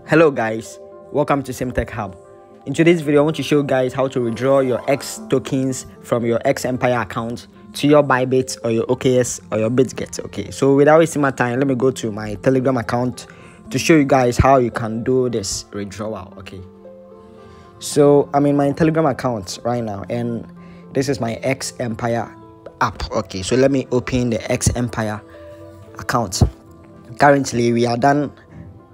Hello guys, welcome to SimTech Hub. In today's video, I want to show you guys how to withdraw your X tokens from your X Empire account to your Bybit or your OKX or your BitGet. Okay, so without wasting my time, let me go to my Telegram account to show you guys how you can do this withdrawal. Okay, so I'm in my Telegram account right now, and this is my X Empire app. Okay, so let me open the X Empire account. Currently, we are done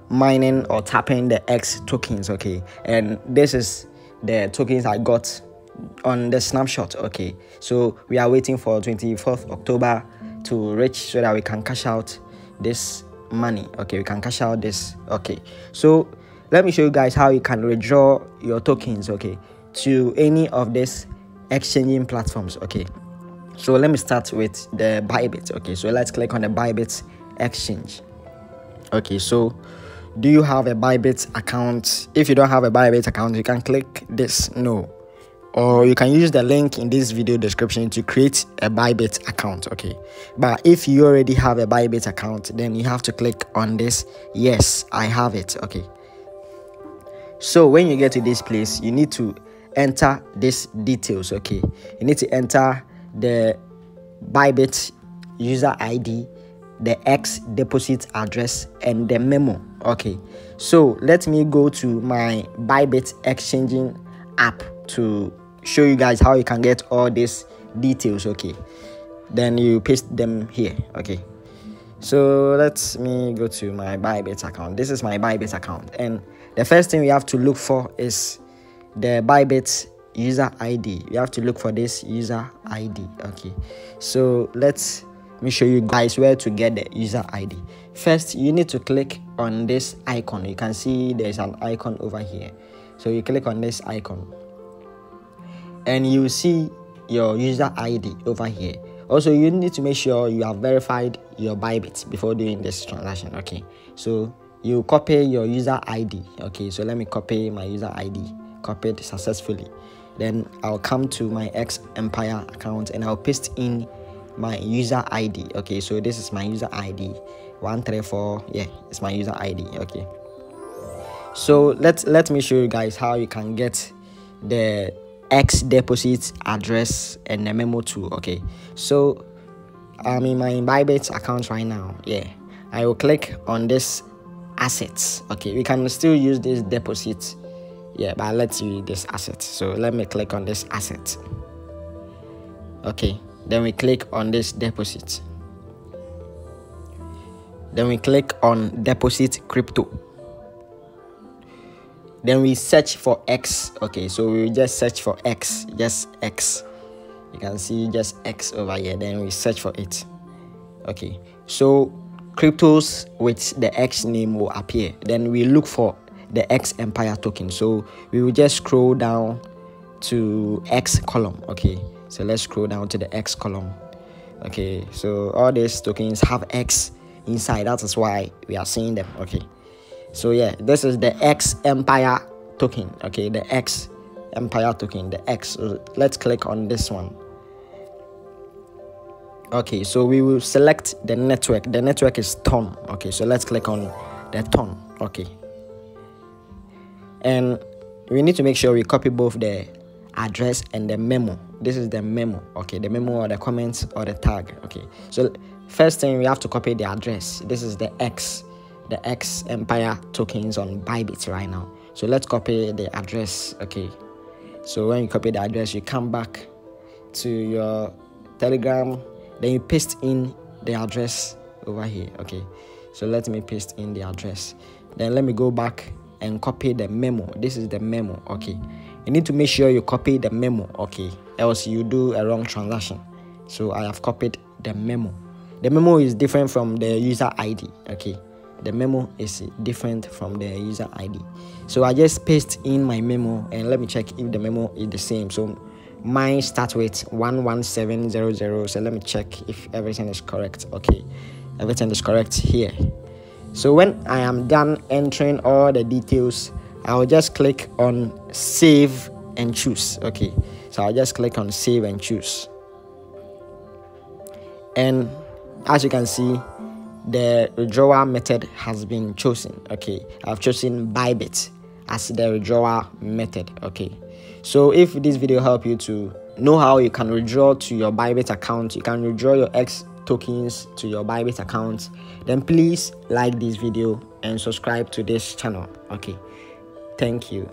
mining or tapping the X tokens. Okay, and this is the tokens I got on the snapshot. Okay, so we are waiting for 24th October to reach so that we can cash out this money. Okay, we can cash out this. Okay, so let me show you guys how you can withdraw your tokens, okay, to any of these exchanging platforms. Okay, so let me start with the Bybit. Okay, so let's click on the Bybit exchange. Okay, so do you have a Bybit account? If you don't have a Bybit account, you can click this no, or you can use the link in this video description to create a Bybit account. Okay, but if you already have a Bybit account, then you have to click on this yes, I have it. Okay, so when you get to this place, you need to enter these details. Okay, you need to enter the Bybit user ID, the X deposit address, and the memo. Okay, so let me go to my Bybit exchanging app to show you guys how you can get all these details. Okay, then you paste them here. Okay, so let me go to my Bybit account. This is my Bybit account, and the first thing we have to look for is the Bybit user ID. You have to look for this user ID. Okay, so let me show you guys where to get the user ID. First, you need to click on this icon. You can see there's an icon over here, so you click on this icon and you see your user ID over here. Also, you need to make sure you have verified your Bybit before doing this transaction. Okay, so you copy your user ID. Okay, so let me copy my user ID. Copied successfully. Then I'll come to my X Empire account and I'll paste in my user ID. Okay, so this is my user ID 134. Yeah, it's my user ID. Okay, so let me show you guys how you can get the X deposit address and the memo too. Okay, so I'm in my Bybit account right now. Yeah, I will click on this assets. Okay, we can still use this deposit, yeah, but let's use this asset. So let me click on this asset. Okay, then we click on this deposit. Then we click on deposit crypto. Then we search for X. Okay, so we just search for X, just X. You can see just X over here. Then we search for it. Okay, so cryptos with the X name will appear. Then we look for the X Empire token. So we will just scroll down to X column. Okay, so let's scroll down to the X column. Okay, so all these tokens have X inside. That is why we are seeing them. Okay, so yeah, this is the X Empire token. Okay, the X Empire token, the X. So let's click on this one. Okay, so we will select the network. The network is Ton. Okay, so let's click on the Ton. Okay, and we need to make sure we copy both the address and the memo. This is the memo. Okay, the memo or the comments or the tag. Okay, so first thing we have to copy the address. This is the X Empire tokens on Bybit right now. So let's copy the address. Okay, so when you copy the address, you come back to your Telegram, then you paste in the address over here. Okay, so let me paste in the address. Then let me go back and copy the memo. This is the memo. Okay, you need to make sure you copy the memo, okay, else you do a wrong transaction. So I have copied the memo. The memo is different from the user ID. Okay, the memo is different from the user ID. So I just paste in my memo and let me check if the memo is the same. So mine starts with 11700. So let me check if everything is correct. Okay, everything is correct here. So when I am done entering all the details, I'll just click on save and choose. Okay, so I'll just click on save and choose, and as you can see, the withdrawal method has been chosen. Okay, I've chosen Bybit as the withdrawal method. Okay, so if this video helped you to know how you can withdraw to your Bybit account, you can withdraw your X tokens to your Bybit account, then please like this video and subscribe to this channel. Okay, thank you.